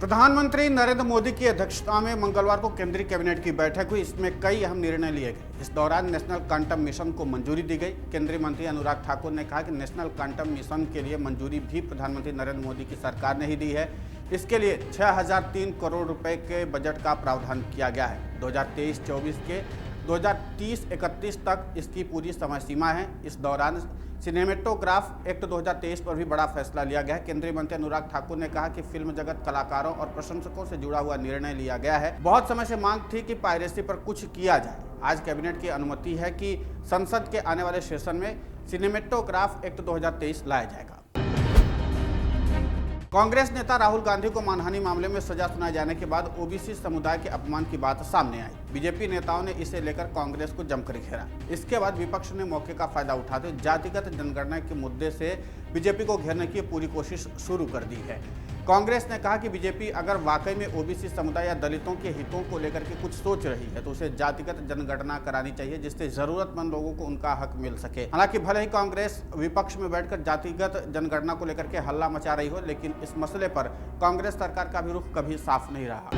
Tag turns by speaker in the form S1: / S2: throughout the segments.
S1: प्रधानमंत्री नरेंद्र मोदी की अध्यक्षता में मंगलवार को केंद्रीय कैबिनेट की बैठक हुई। इसमें कई अहम निर्णय लिए गए। इस दौरान नेशनल क्वांटम मिशन को मंजूरी दी गई। केंद्रीय मंत्री अनुराग ठाकुर ने कहा कि नेशनल क्वांटम मिशन के लिए मंजूरी भी प्रधानमंत्री नरेंद्र मोदी की सरकार ने ही दी है। इसके लिए 6003 करोड़ रुपए के बजट का प्रावधान किया गया है। 2023-24 के 2030-31 तक इसकी पूरी समय सीमा है। इस दौरान सिनेमेटोग्राफ एक्ट 2023 पर भी बड़ा फैसला लिया गया है। केंद्रीय मंत्री अनुराग ठाकुर ने कहा कि फिल्म जगत, कलाकारों और प्रशंसकों से जुड़ा हुआ निर्णय लिया गया है। बहुत समय से मांग थी कि पायरेसी पर कुछ किया जाए। आज कैबिनेट की अनुमति है कि संसद के आने वाले सेशन में सिनेमेटोग्राफ एक्ट 2023 लाया जाएगा। कांग्रेस नेता राहुल गांधी को मानहानि मामले में सजा सुनाए जाने के बाद ओबीसी समुदाय के अपमान की बात सामने आई। बीजेपी नेताओं ने इसे लेकर कांग्रेस को जमकर घेरा। इसके बाद विपक्ष ने मौके का फायदा उठाते जातिगत जनगणना के मुद्दे से बीजेपी को घेरने की पूरी कोशिश शुरू कर दी है। कांग्रेस ने कहा कि बीजेपी अगर वाकई में ओबीसी समुदाय या दलितों के हितों को लेकर के कुछ सोच रही है तो उसे जातिगत जनगणना करानी चाहिए, जिससे जरूरतमंद लोगों को उनका हक मिल सके। हालांकि भले ही कांग्रेस विपक्ष में बैठकर जातिगत जनगणना को लेकर के हल्ला मचा रही हो, लेकिन इस मसले पर कांग्रेस सरकार का भी रुख कभी साफ नहीं रहा।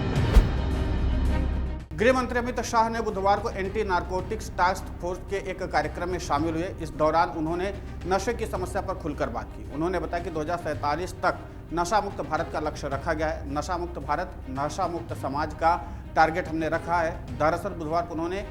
S1: गृह मंत्री अमित शाह ने बुधवार को एंटी नारकोटिक्स टास्क फोर्स के एक कार्यक्रम में शामिल हुए। इस दौरान उन्होंने नशे की समस्या पर खुलकर बात की। उन्होंने बताया कि 2047 तक नशा मुक्त भारत का लक्ष्य रखा गया है। नशा मुक्त भारत, नशा मुक्त समाज का टारगेट हमने रखा है। दरअसल बुधवार को उन्होंने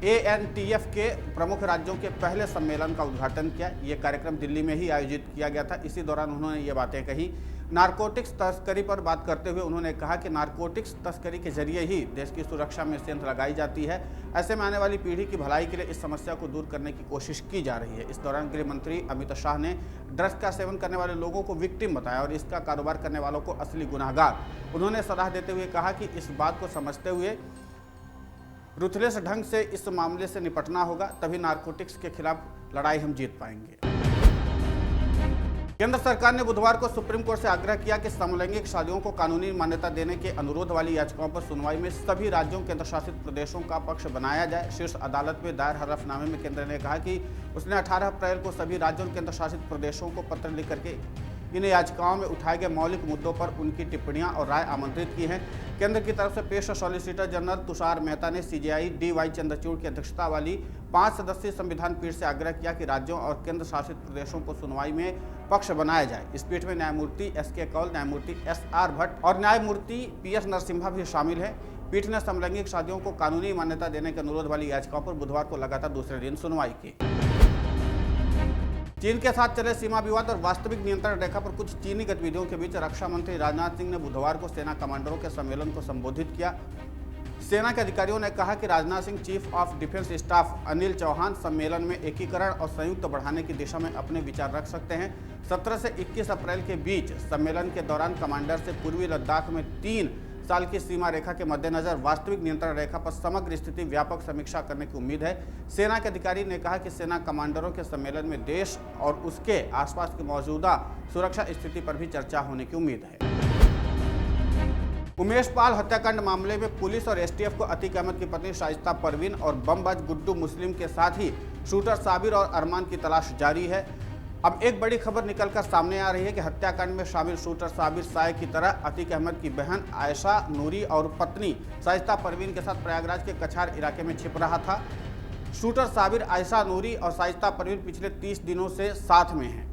S1: ANTF के प्रमुख राज्यों के पहले सम्मेलन का उद्घाटन किया। ये कार्यक्रम दिल्ली में ही आयोजित किया गया था। इसी दौरान उन्होंने ये बातें कही। नारकोटिक्स तस्करी पर बात करते हुए उन्होंने कहा कि नारकोटिक्स तस्करी के जरिए ही देश की सुरक्षा में सेंध लगाई जाती है। ऐसे में आने वाली पीढ़ी की भलाई के लिए इस समस्या को दूर करने की कोशिश की जा रही है। इस दौरान गृह मंत्री अमित शाह ने ड्रग्स का सेवन करने वाले लोगों को विक्टिम बताया और इसका कारोबार करने वालों को असली गुनहगार। उन्होंने सलाह देते हुए कहा कि इस बात को समझते हुए रुथलेस ढंग से इस मामले से निपटना होगा, तभी नारकोटिक्स के खिलाफ लड़ाई हम जीत पाएंगे। केंद्र सरकार ने बुधवार को सुप्रीम कोर्ट से आग्रह किया कि समलैंगिक शादियों को कानूनी मान्यता देने के अनुरोध वाली याचिकाओं पर सुनवाई में सभी राज्यों, केंद्र शासित प्रदेशों का पक्ष बनाया जाए। शीर्ष अदालत में दायर हलफनामे में केंद्र ने कहा कि उसने 18 अप्रैल को सभी राज्यों और केंद्र शासित प्रदेशों को पत्र लिख करके इन याचिकाओं में उठाए गए मौलिक मुद्दों पर उनकी टिप्पणियां और राय आमंत्रित की हैं। केंद्र की तरफ से पेश सॉलिसिटर जनरल तुषार मेहता ने CJI DY चंद्रचूड़ की अध्यक्षता वाली 5 सदस्यीय संविधान पीठ से आग्रह किया कि राज्यों और केंद्र शासित प्रदेशों को सुनवाई में पक्ष बनाया जाए। इस पीठ में न्यायमूर्ति SK कौल, न्यायमूर्ति SR भट्ट और न्यायमूर्ति PS नरसिम्हा भी शामिल है। पीठ ने समलैंगिक शादियों को कानूनी मान्यता देने के अनुरोध वाली याचिकाओं पर बुधवार को लगातार दूसरे दिन सुनवाई की। चीन के साथ चले सीमा विवाद और वास्तविक नियंत्रण रेखा पर कुछ चीनी गतिविधियों के बीच रक्षा मंत्री राजनाथ सिंह ने बुधवार को सेना कमांडरों के सम्मेलन को संबोधित किया। सेना के अधिकारियों ने कहा कि Rajnath Singh chief of defence staff Anil Chauhan सम्मेलन में एकीकरण और संयुक्त बढ़ाने की दिशा में अपने विचार रख सकते हैं। 17 से 21 अप्रैल के बीच सम्मेलन के दौरान कमांडर से पूर्वी लद्दाख में 3 साल की सीमा रेखा के मद्देनजर वास्तविक नियंत्रण रेखा पर समग्र स्थिति व्यापक समीक्षा करने की उम्मीद है। सेना के अधिकारी ने कहा कि सेना कमांडरों के सम्मेलन में देश और उसके आसपास की मौजूदा सुरक्षा स्थिति पर भी चर्चा होने की उम्मीद है। उमेश पाल हत्याकांड मामले में पुलिस और STF को अतीक अहमद की पत्नी शाइस्ता परवीन और बमबाज गुड्डू मुस्लिम के साथ ही शूटर साबिर और अरमान की तलाश जारी है। अब एक बड़ी खबर निकलकर सामने आ रही है कि हत्याकांड में शामिल शूटर साबिर साय की तरह अतीक अहमद की बहन आयशा नूरी और पत्नी शाइस्ता परवीन के साथ प्रयागराज के कछार इलाके में छिप रहा था। शूटर साबिर, आयशा नूरी और शाइस्ता परवीन पिछले 30 दिनों से साथ में हैं।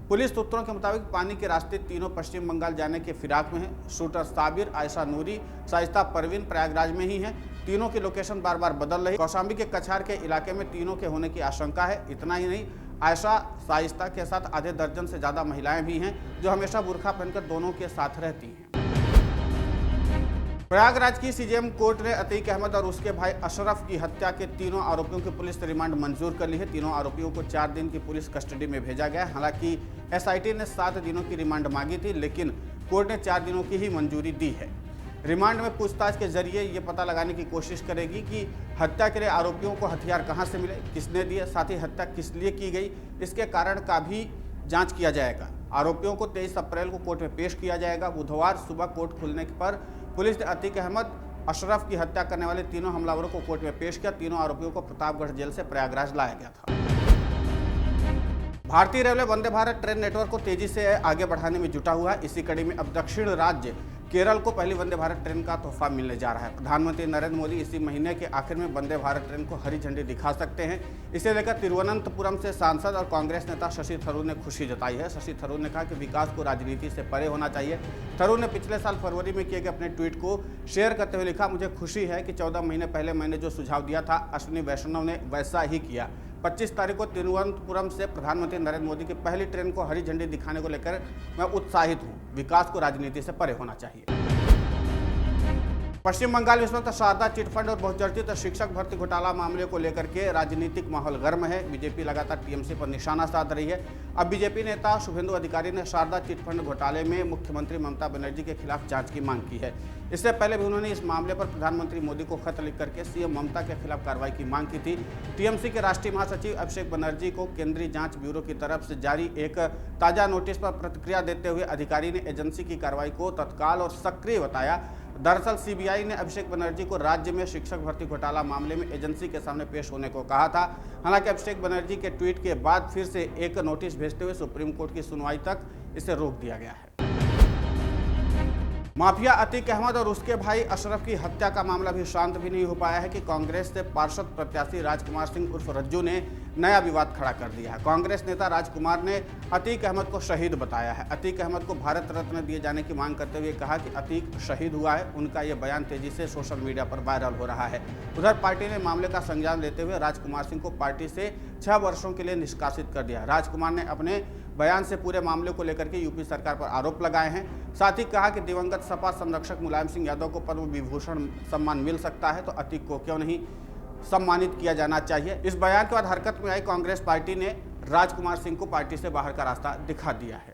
S1: पुलिस सूत्रों के मुताबिक पानी के रास्ते तीनों पश्चिम बंगाल जाने के फिराक में हैं। शूटर साबिर, आयशा नूरी, शाइस्ता परवीन प्रयागराज में ही हैं। तीनों की लोकेशन बार बार बदल रही। कौशाम्बी के कछार के इलाके में तीनों के होने की आशंका है। इतना ही नहीं, आयशा, शाइस्ता के साथ आधे दर्जन से ज़्यादा महिलाएं भी हैं जो हमेशा बुर्का पहनकर दोनों के साथ रहती हैं। प्रयागराज की CJM कोर्ट ने अतीक अहमद और उसके भाई अशरफ की हत्या के तीनों आरोपियों की पुलिस रिमांड मंजूर कर ली है। तीनों आरोपियों को 4 दिन की पुलिस कस्टडी में भेजा गया। हालांकि SIT ने 7 दिनों की रिमांड मांगी थी, लेकिन कोर्ट ने 4 दिनों की ही मंजूरी दी है। रिमांड में पूछताछ के जरिए ये पता लगाने की कोशिश करेगी कि हत्या के लिए आरोपियों को हथियार कहां से मिले, किसने दिए, साथ ही हत्या किस लिए की गई, इसके कारण का भी जांच किया जाएगा। आरोपियों को 23 अप्रैल को कोर्ट में पेश किया जाएगा। बुधवार सुबह कोर्ट खुलने पर पुलिस ने अतीक अहमद, अशरफ की हत्या करने वाले तीनों हमलावरों को कोर्ट में पेश किया। तीनों आरोपियों को प्रतापगढ़ जेल से प्रयागराज लाया गया था। भारतीय railway Vande Bharat train network को तेजी से आगे बढ़ाने में जुटा हुआ है। इसी कड़ी में अब दक्षिण राज्य केरल को पहली वंदे भारत ट्रेन का तोहफा मिलने जा रहा है। प्रधानमंत्री नरेंद्र मोदी इसी महीने के आखिर में वंदे भारत ट्रेन को हरी झंडी दिखा सकते हैं। इसे लेकर तिरुवनंतपुरम से सांसद और कांग्रेस नेता शशि थरूर ने खुशी जताई है। शशि थरूर ने कहा कि विकास को राजनीति से परे होना चाहिए। थरूर ने पिछले साल फरवरी में किए गए अपने ट्वीट को शेयर करते हुए लिखा, मुझे खुशी है कि 14 महीने पहले मैंने जो सुझाव दिया था अश्विनी वैष्णव ने वैसा ही किया। 25 तारीख को तिरुवनंतपुरम से प्रधानमंत्री नरेंद्र मोदी की पहली ट्रेन को हरी झंडी दिखाने को लेकर मैं उत्साहित हूँ। विकास को राजनीति से परे होना चाहिए। पश्चिम बंगाल में इस वक्त शारदा चिटफंड और बहुचर्चित शिक्षक भर्ती घोटाला मामले को लेकर के राजनीतिक माहौल गर्म है। बीजेपी लगातार टीएमसी पर निशाना साध रही है। अब बीजेपी नेता शुभेंदु अधिकारी ने शारदा चिटफंड घोटाले में मुख्यमंत्री ममता बनर्जी के खिलाफ जांच की मांग की है। इससे पहले भी उन्होंने इस मामले पर प्रधानमंत्री मोदी को खत लिख करके सीएम ममता के खिलाफ कार्रवाई की मांग की थी। टीएमसी के राष्ट्रीय महासचिव अभिषेक बनर्जी को केंद्रीय जांच ब्यूरो की तरफ से जारी एक ताजा नोटिस पर प्रतिक्रिया देते हुए अधिकारी ने एजेंसी की कार्रवाई को तत्काल और सक्रिय बताया। दरअसल सीबीआई ने अभिषेक बनर्जी को राज्य में शिक्षक भर्ती घोटाला मामले में एजेंसी के सामने पेश होने को कहा था। हालांकि अभिषेक बनर्जी के ट्वीट के बाद फिर से एक नोटिस भेजते हुए सुप्रीम कोर्ट की सुनवाई तक इसे रोक दिया गया है। माफिया अतीक अहमद और उसके भाई अशरफ की हत्या का मामला भी शांत भी नहीं हो पाया है कि कांग्रेस से पार्षद प्रत्याशी राजकुमार सिंह उर्फ रज्जू ने नया विवाद खड़ा कर दिया है। कांग्रेस नेता राजकुमार ने अतीक अहमद को शहीद बताया है। अतीक अहमद को भारत रत्न दिए जाने की मांग करते हुए कहा कि अतीक शहीद हुआ है। उनका यह बयान तेजी से सोशल मीडिया पर वायरल हो रहा है। उधर पार्टी ने मामले का संज्ञान लेते हुए राजकुमार सिंह को पार्टी से 6 वर्षों के लिए निष्कासित कर दिया। राजकुमार ने अपने बयान से पूरे मामले को लेकर के यूपी सरकार पर आरोप लगाए हैं। साथ ही कहा कि दिवंगत सपा संरक्षक मुलायम सिंह यादव को पद्म विभूषण सम्मान मिल सकता है तो अतीक को क्यों नहीं सम्मानित किया जाना चाहिए। इस बयान के बाद हरकत में आई कांग्रेस पार्टी ने राजकुमार सिंह को पार्टी से बाहर का रास्ता दिखा दिया है।